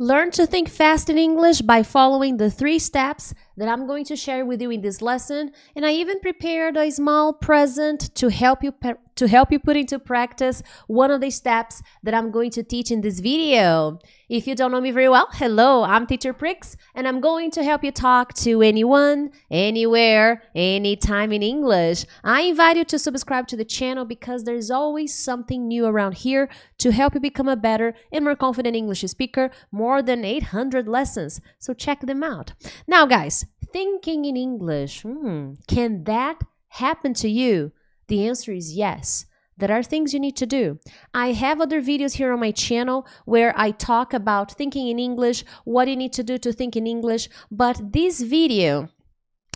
Learn to think fast in English by following the 3 steps that I'm going to share with you in this lesson. And I even prepared a small present to help you put into practice one of the steps that I'm going to teach in this video. If you don't know me very well, hello, I'm Teacher Prix, and I'm going to help you talk to anyone, anywhere, anytime in English. I invite you to subscribe to the channel because there's always something new around here to help you become a better and more confident English speaker. More than 800 lessons, so check them out. Now, guys, thinking in English, can that happen to you? The answer is yes. There are things you need to do. I have other videos here on my channel where I talk about thinking in English, what you need to do to think in English, but this video,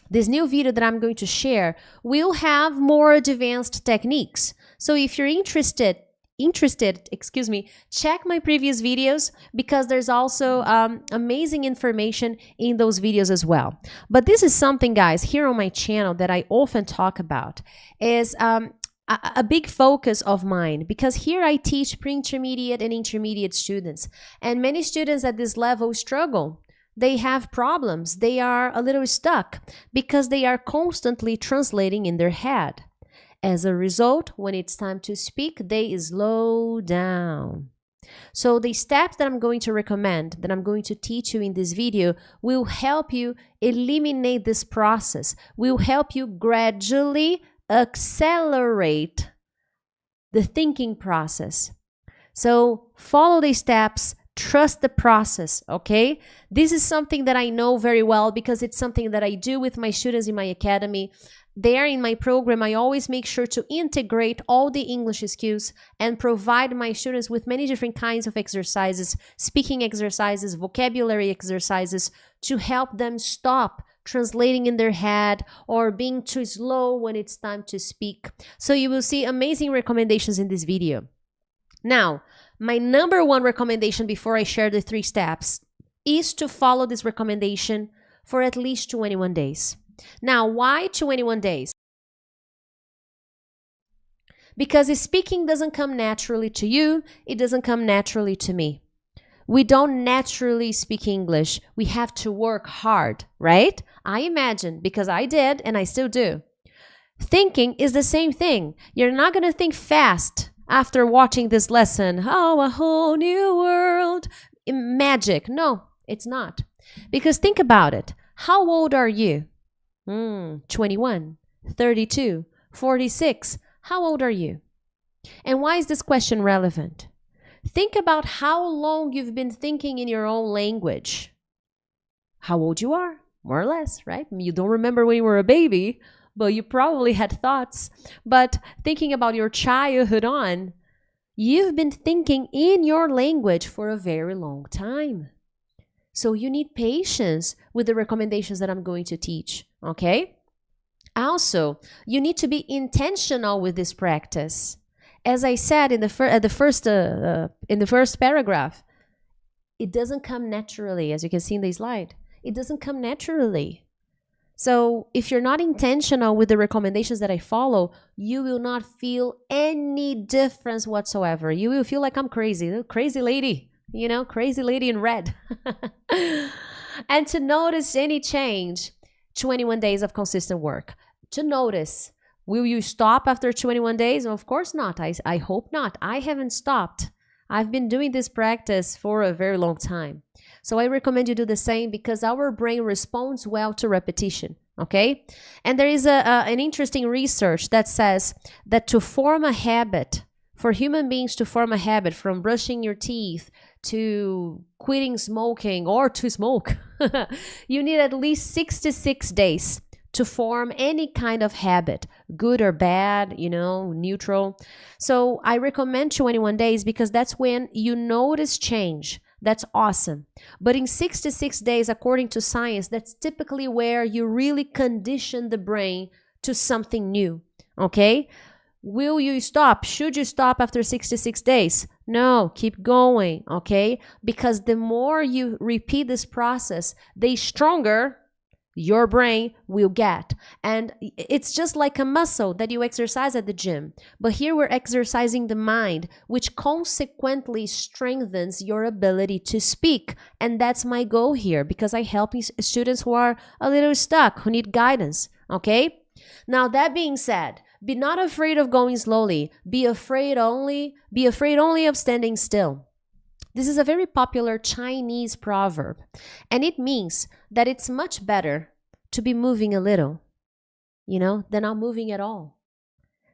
this new video that I'm going to share, will have more advanced techniques. So if you're interested, check my previous videos because there's also amazing information in those videos as well. But this is something, guys, here on my channel that I often talk about is a big focus of mine, because here I teach pre-intermediate and intermediate students, and many students at this level struggle. They have problems. They are a little stuck because they are constantly translating in their head. As a result, when it's time to speak, they slow down. So the steps that I'm going to recommend, that I'm going to teach you in this video, will help you eliminate this process, will help you gradually accelerate the thinking process. So follow the steps, trust the process, okay? This is something that I know very well because it's something that I do with my students in my academy. There in my program, I always make sure to integrate all the English skills and provide my students with many different kinds of exercises, speaking exercises, vocabulary exercises, to help them stop translating in their head or being too slow when it's time to speak. So you will see amazing recommendations in this video. Now, my number 1 recommendation before I share the 3 steps is to follow this recommendation for at least 21 days. Now, why 21 days? Because speaking doesn't come naturally to you, it doesn't come naturally to me. We don't naturally speak English. We have to work hard, right? I imagine, because I did and I still do. Thinking is the same thing. You're not going to think fast after watching this lesson. Oh, a whole new world. Magic. No, it's not. Because think about it. How old are you? 21, 32, 46. How old are you? And why is this question relevant? Think about how long you've been thinking in your own language. How old you are, more or less, right? You don't remember when you were a baby, but you probably had thoughts. But thinking about your childhood on, you've been thinking in your language for a very long time. So you need patience with the recommendations that I'm going to teach, okay? Also, you need to be intentional with this practice. As I said in the first paragraph, it doesn't come naturally, as you can see in the slide. It doesn't come naturally. So if you're not intentional with the recommendations that I follow, you will not feel any difference whatsoever. You will feel like I'm crazy, crazy lady, you know, crazy lady in red. And to notice any change, 21 days of consistent work. To notice, will you stop after 21 days? Of course not. I hope not. I haven't stopped. I've been doing this practice for a very long time. So I recommend you do the same because our brain responds well to repetition, okay? And there is an interesting research that says that to form a habit, for human beings to form a habit from brushing your teeth to quitting smoking or to smoke, you need at least 66 days to form any kind of habit, good or bad, you know, neutral. So I recommend 21 days because that's when you notice change. That's awesome. But in 66 days, according to science, that's typically where you really condition the brain to something new, okay? Will you stop? Should you stop after 66 days? No, keep going, okay? Because the more you repeat this process, the stronger your brain will get. And it's just like a muscle that you exercise at the gym. But here we're exercising the mind, which consequently strengthens your ability to speak. And that's my goal here, because I help students who are a little stuck, who need guidance. Okay? Now, that being said, be not afraid of going slowly. Be afraid only of standing still. This is a very popular Chinese proverb, and it means that it's much better to be moving a little, than not moving at all.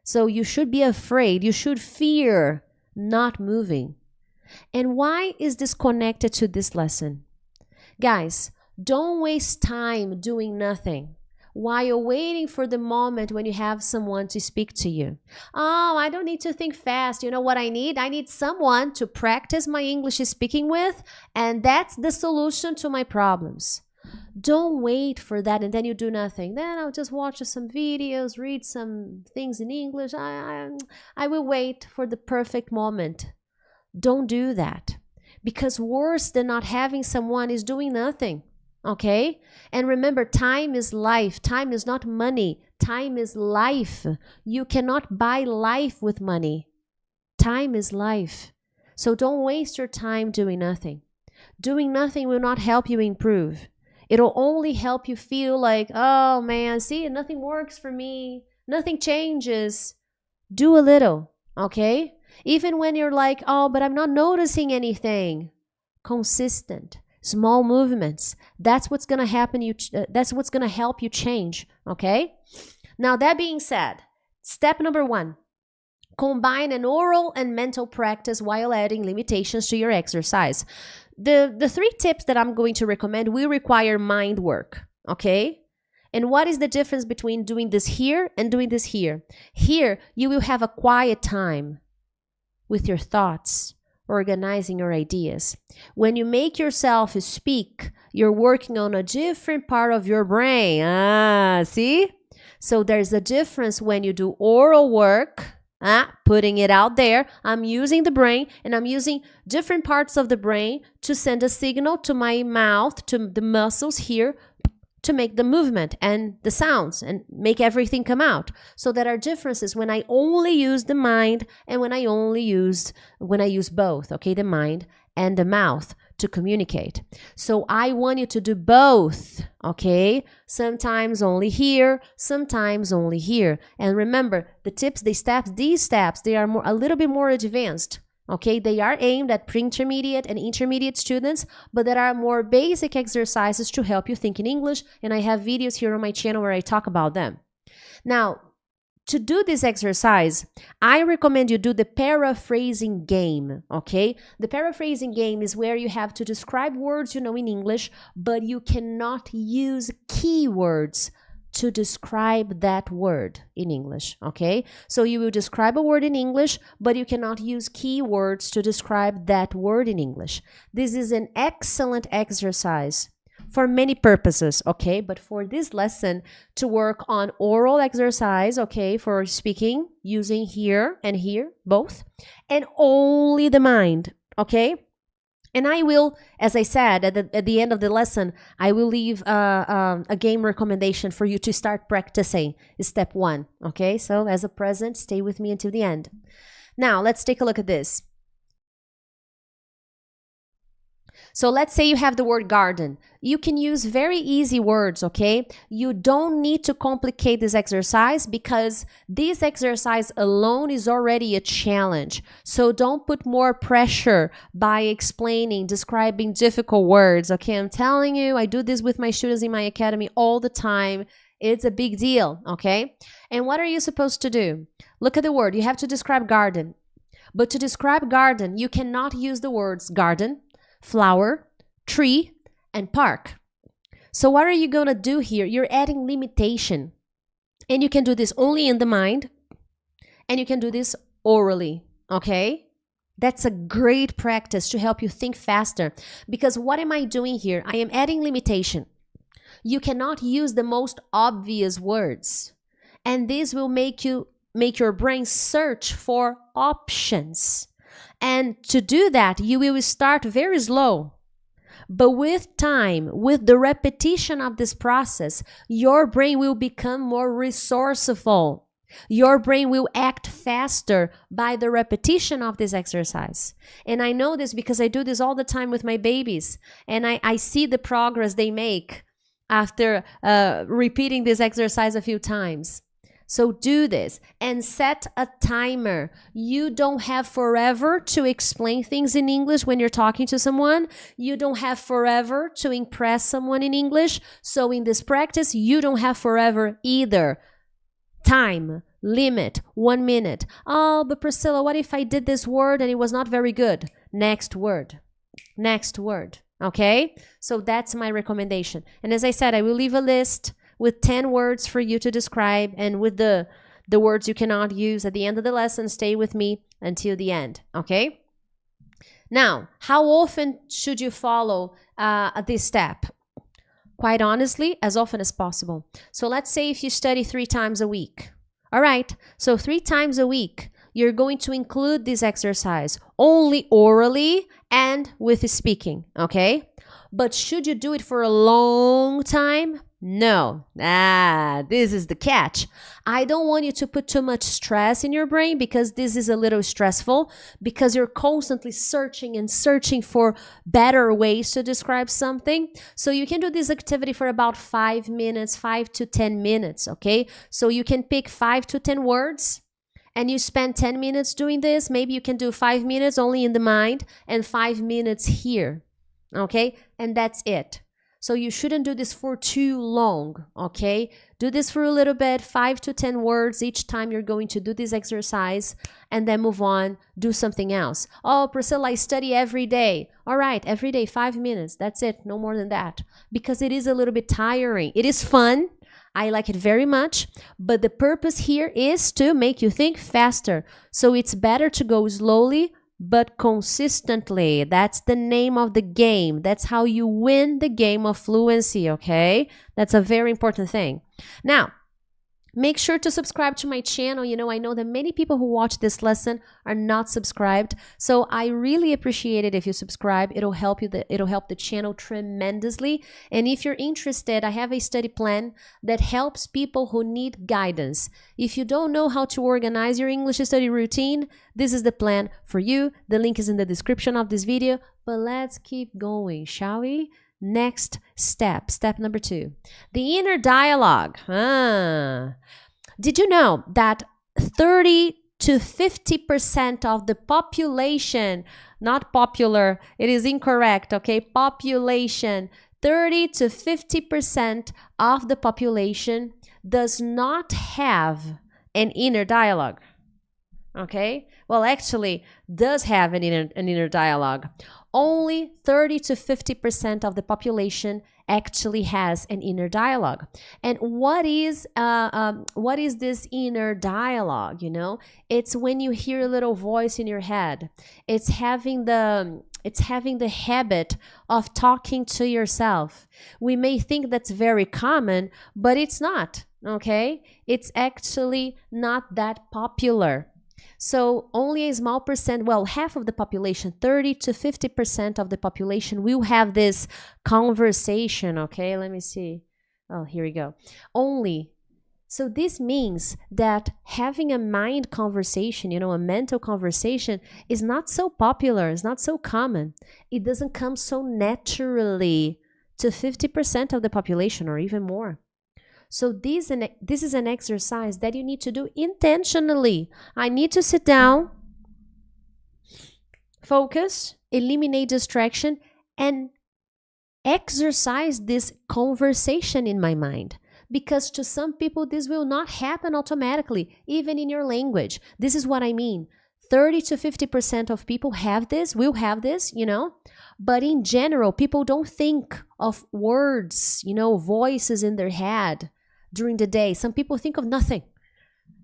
So you should be afraid, you should fear not moving. And why is this connected to this lesson? Guys, don't waste time doing nothing while waiting for the moment when you have someone to speak to you. Oh, I don't need to think fast. You know what I need? I need someone to practice my English speaking with, and that's the solution to my problems. Don't wait for that and then you do nothing. Then I'll just watch some videos, read some things in English. I will wait for the perfect moment. Don't do that, because worse than not having someone is doing nothing. Okay? And remember, time is life. Time is not money. Time is life. You cannot buy life with money. Time is life. So don't waste your time doing nothing. Doing nothing will not help you improve. It'll only help you feel like, oh man, see, nothing works for me. Nothing changes. Do a little, okay? Even when you're like, oh, but I'm not noticing anything. Consistent. Small movements. That's what's going to happen. That's what's going to help you change. Okay? Now, that being said, step number 1, combine an oral and mental practice while adding limitations to your exercise. The 3 tips that I'm going to recommend will require mind work. Okay? And what is the difference between doing this here and doing this here? Here, you will have a quiet time with your thoughts, organizing your ideas. When you make yourself speak, you're working on a different part of your brain. See? So there's a difference when you do oral work, putting it out there. I'm using the brain, and I'm using different parts of the brain to send a signal to my mouth, to the muscles here, to make the movement and the sounds and make everything come out. So there are differences when I only use the mind and when I use both, okay, the mind and the mouth to communicate. So I want you to do both, okay? Sometimes only here, sometimes only here. And remember, these steps, they are a little bit more advanced. Okay, they are aimed at pre-intermediate and intermediate students, but there are more basic exercises to help you think in English, and I have videos here on my channel where I talk about them. Now, to do this exercise, I recommend you do the paraphrasing game, okay? The paraphrasing game is where you have to describe words you know in English, but you cannot use keywords to describe that word in English, okay? So you will describe a word in English, but you cannot use keywords to describe that word in English. This is an excellent exercise for many purposes, okay? But for this lesson, to work on oral exercise, okay, for speaking, using here and here, both, and only the mind, okay? And I will, as I said, at the end of the lesson, I will leave a game recommendation for you to start practicing. Step 1, okay? So as a present, stay with me until the end. Now, let's take a look at this. So let's say you have the word garden. You can use very easy words, okay? You don't need to complicate this exercise because this exercise alone is already a challenge. So don't put more pressure by describing difficult words, okay? I'm telling you, I do this with my students in my academy all the time. It's a big deal, okay? And what are you supposed to do? Look at the word. You have to describe garden. But to describe garden, you cannot use the words garden, flower, tree, and park. So what are you going to do here? You're adding limitation. And you can do this only in the mind, and you can do this orally, okay? That's a great practice to help you think faster. Because what am I doing here? I am adding limitation. You cannot use the most obvious words. And this will make your brain search for options. And to do that, you will start very slow. But with time, with the repetition of this process, your brain will become more resourceful. Your brain will act faster by the repetition of this exercise. And I know this because I do this all the time with my babies. And I see the progress they make after repeating this exercise a few times. So do this and set a timer. You don't have forever to explain things in English when you're talking to someone. You don't have forever to impress someone in English. So in this practice, you don't have forever either. Time, limit, 1 minute. Oh, but Priscilla, what if I did this word and it was not very good? Next word. Next word. Okay? So that's my recommendation. And as I said, I will leave a list with 10 words for you to describe, and with the words you cannot use at the end of the lesson. Stay with me until the end. Okay? Now, how often should you follow this step? Quite honestly, as often as possible. So let's say if you study 3 times a week. All right, so 3 times a week, you're going to include this exercise only orally and with speaking, okay? But should you do it for a long time? No. This is the catch. I don't want you to put too much stress in your brain, because this is a little stressful, because you're constantly searching and searching for better ways to describe something. So you can do this activity for about 5 minutes, 5 to 10 minutes, okay? So you can pick 5 to 10 words and you spend 10 minutes doing this. Maybe you can do 5 minutes only in the mind and 5 minutes here, okay? And that's it. So you shouldn't do this for too long, okay? Do this for a little bit, 5 to 10 words each time you're going to do this exercise, and then move on, do something else. Oh, Priscilla, I study every day. All right, every day, 5 minutes. That's it, no more than that. Because it is a little bit tiring. It is fun. I like it very much, but the purpose here is to make you think faster. So it's better to go slowly, but consistently. That's the name of the game. That's how you win the game of fluency, okay? That's a very important thing. Now, make sure to subscribe to my channel. You know, I know that many people who watch this lesson are not subscribed. So I really appreciate it if you subscribe. It'll help you. It'll help the channel tremendously. And if you're interested, I have a study plan that helps people who need guidance. If you don't know how to organize your English study routine, this is the plan for you. The link is in the description of this video. But let's keep going, shall we? Next step, step number 2, the inner dialogue. Did you know that 30 to 50% of the population, not popular, it is incorrect, okay? Population, 30 to 50% of the population does not have an inner dialogue, okay? Well, actually, does have an inner dialogue. Only 30 to 50% of the population actually has an inner dialogue. And what is this inner dialogue? You know, it's when you hear a little voice in your head. It's having the habit of talking to yourself. We may think that's very common, but it's not. Okay, it's actually not that popular. So only a small percent, well, half of the population, 30 to 50% of the population will have this conversation, okay? Let me see. Oh, here we go. Only. So this means that having a mind conversation, you know, a mental conversation is not so popular, it's not so common. It doesn't come so naturally to 50% of the population or even more. So this is an exercise that you need to do intentionally. I need to sit down, focus, eliminate distraction, and exercise this conversation in my mind. Because to some people, this will not happen automatically, even in your language. This is what I mean. 30 to 50% of people will have this, you know. But in general, people don't think of words, you know, voices in their head during the day. Some people think of nothing.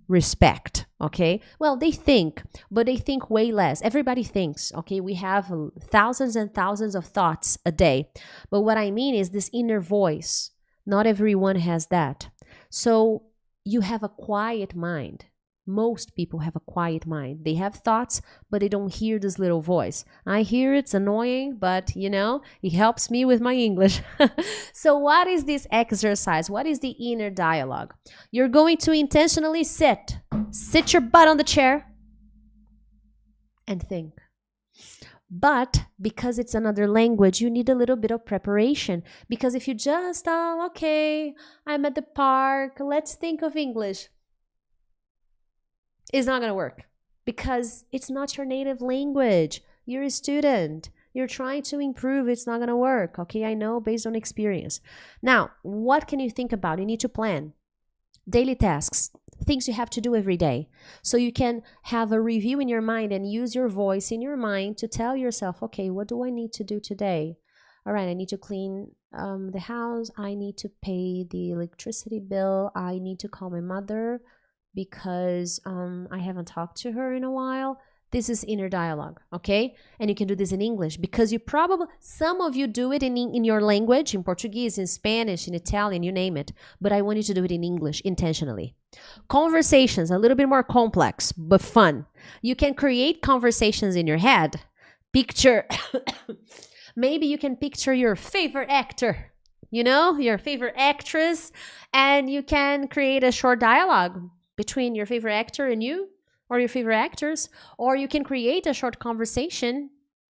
Respect, okay? Well, they think, but they think way less. Everybody thinks, okay? We have thousands and thousands of thoughts a day. But what I mean is this inner voice. Not everyone has that. So you have a quiet mind. Most people have a quiet mind. They have thoughts, but they don't hear this little voice. I hear it's annoying, but it helps me with my English. So what is this exercise? What is the inner dialogue? You're going to intentionally sit your butt on the chair and think. But because it's another language, you need a little bit of preparation. Because if you just, okay, I'm at the park, let's think of English, it's not going to work because it's not your native language. You're a student. You're trying to improve. It's not going to work. Okay, I know based on experience. Now, what can you think about? You need to plan daily tasks, things you have to do every day. So you can have a review in your mind and use your voice in your mind to tell yourself, okay, what do I need to do today? All right, I need to clean the house. I need to pay the electricity bill. I need to call my mother because I haven't talked to her in a while. This is inner dialogue, okay? And you can do this in English because some of you do it in your language, in Portuguese, in Spanish, in Italian, you name it. But I want you to do it in English intentionally. Conversations, a little bit more complex, but fun. You can create conversations in your head. Picture, maybe you can picture your favorite actor, your favorite actress, and you can create a short dialogue between your favorite actor and you, or your favorite actors, or you can create a short conversation,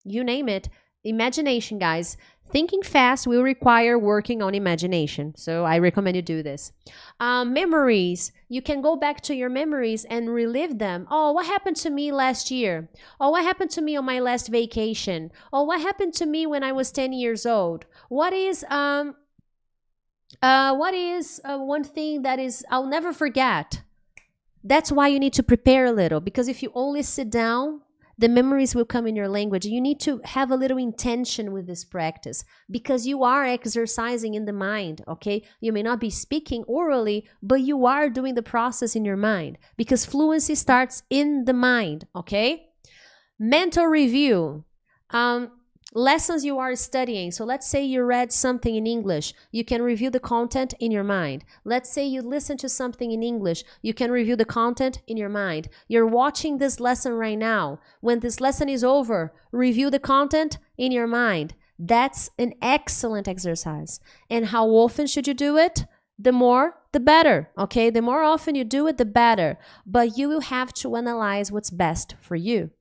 you name it. Imagination, guys. Thinking fast will require working on imagination. So I recommend you do this. Memories. You can go back to your memories and relive them. Oh, what happened to me last year? Oh, what happened to me on my last vacation? Oh, what happened to me when I was 10 years old? What is one thing that is I'll never forget? That's why you need to prepare a little, because if you only sit down, the memories will come in your language. You need to have a little intention with this practice because you are exercising in the mind, okay? You may not be speaking orally, but you are doing the process in your mind because fluency starts in the mind, okay? Mental review. Lessons you are studying. So let's say you read something in English. You can review the content in your mind. Let's say you listen to something in English. You can review the content in your mind. You're watching this lesson right now. When this lesson is over, review the content in your mind. That's an excellent exercise. And how often should you do it? The more, the better, okay? The more often you do it, the better. But you will have to analyze what's best for you.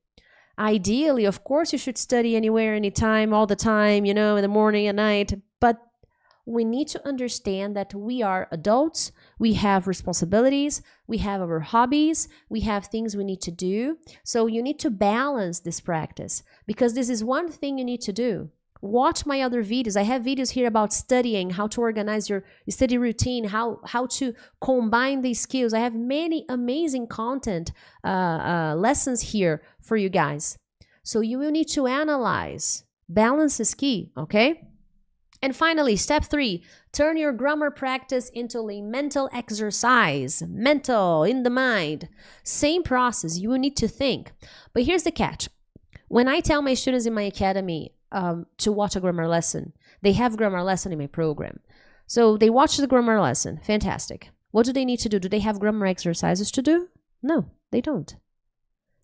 Ideally, of course, you should study anywhere, anytime, all the time, in the morning, at night. But we need to understand that we are adults. We have responsibilities. We have our hobbies. We have things we need to do. So you need to balance this practice because this is one thing you need to do. Watch my other videos. I have videos here about studying, how to organize your study routine, how to combine these skills. I have many amazing content lessons here for you guys. So you will need to analyze. Balance is key, okay? And finally, step 3, turn your grammar practice into a mental exercise. Mental, in the mind. Same process, you will need to think. But here's the catch. When I tell my students in my academy, to watch a grammar lesson. They have grammar lesson in my program. So they watch the grammar lesson. Fantastic. What do they need to do? Do they have grammar exercises to do? No, they don't.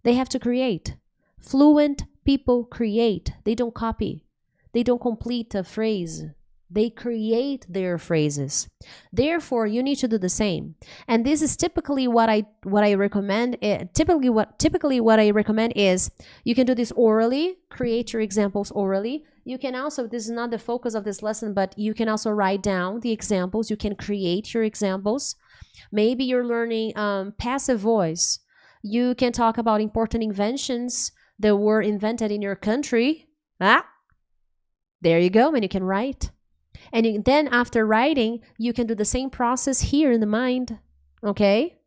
They have to create. Fluent people create. They don't copy. They don't complete a phrase. They create their phrases. Therefore, you need to do the same. And this is typically what I recommend. Typically what I recommend is you can do this orally, create your examples orally. You can also, this is not the focus of this lesson, but you can also write down the examples. You can create your examples. Maybe you're learning passive voice. You can talk about important inventions that were invented in your country. There you go, and you can write. And then after writing, you can do the same process here in the mind, okay?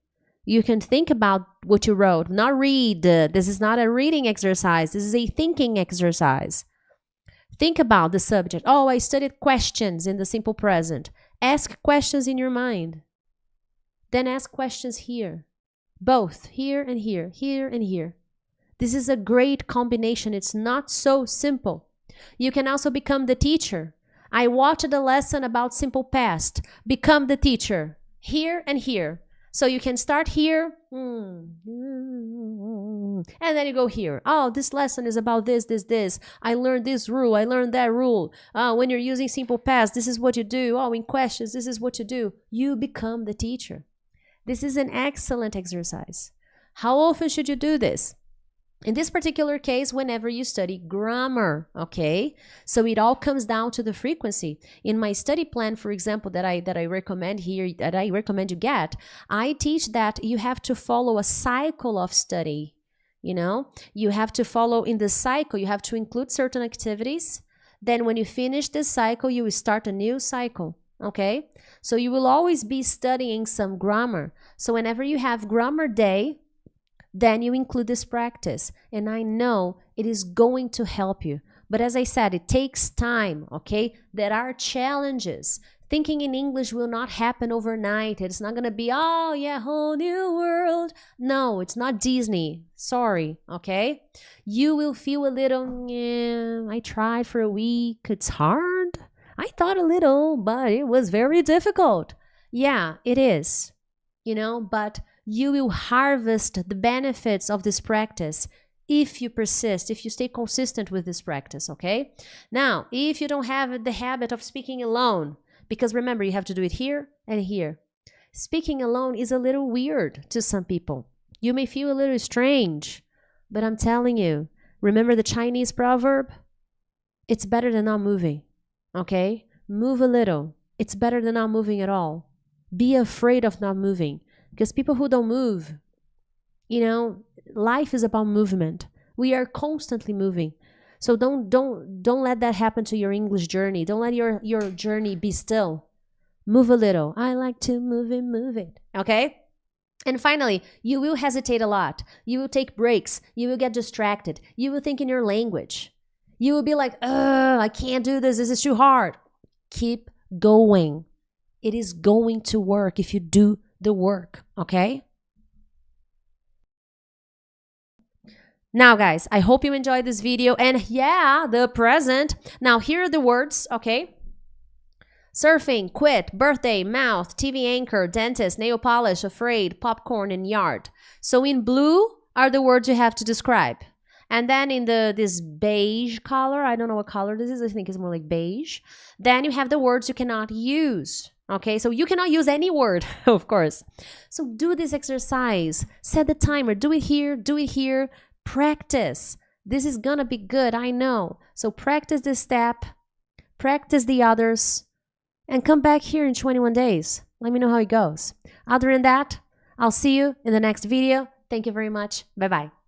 You can think about what you wrote, not read. This is not a reading exercise. This is a thinking exercise. Think about the subject. Oh, I studied questions in the simple present. Ask questions in your mind. Then ask questions here. Both, here and here, here and here. This is a great combination. It's not so simple. You can also become the teacher. I watched a lesson about simple past. Become the teacher. Here and here. So you can start here, and then you go here. Oh, this lesson is about this, this, this. I learned this rule. I learned that rule. When you're using simple past, this is what you do. Oh, in questions, this is what you do. You become the teacher. This is an excellent exercise. How often should you do this? In this particular case, whenever you study grammar, okay? So it all comes down to the frequency. In my study plan, for example, that I recommend here, that I recommend you get, I teach that you have to follow a cycle of study. You know, you have to follow in the cycle, you have to include certain activities. Then when you finish this cycle, you will start a new cycle, okay? So you will always be studying some grammar. So whenever you have grammar day, then you include this practice. And I know it is going to help you. But as I said, it takes time, okay? There are challenges. Thinking in English will not happen overnight. It's not going to be, oh yeah, whole new world. No, it's not Disney. Sorry, okay? You will feel a little, yeah, I tried for a week. It's hard. I thought a little, but it was very difficult. Yeah, it is, you know, but you will harvest the benefits of this practice if you persist, if you stay consistent with this practice, okay? Now, if you don't have the habit of speaking alone, because remember, you have to do it here and here. Speaking alone is a little weird to some people. You may feel a little strange, but I'm telling you, remember the Chinese proverb? It's better than not moving, okay? Move a little. It's better than not moving at all. Be afraid of not moving. Because people who don't move, you know, life is about movement. We are constantly moving. So don't let that happen to your English journey. Don't let your journey be still. Move a little. I like to move it. Okay? And finally, you will hesitate a lot. You will take breaks. You will get distracted. You will think in your language. You will be like, I can't do this. This is too hard. Keep going. It is going to work if you do the work, okay? Now, guys, I hope you enjoyed this video. And yeah, the present. Now, here are the words, okay? Surfing, quit, birthday, mouth, TV anchor, dentist, nail polish, afraid, popcorn, and yard. So in blue are the words you have to describe. And then in this beige color, I don't know what color this is. I think it's more like beige. Then you have the words you cannot use. Okay, so you cannot use any word, of course. So do this exercise. Set the timer. Do it here. Do it here. Practice. This is gonna be good, I know. So practice this step. Practice the others. And come back here in 21 days. Let me know how it goes. Other than that, I'll see you in the next video. Thank you very much. Bye-bye.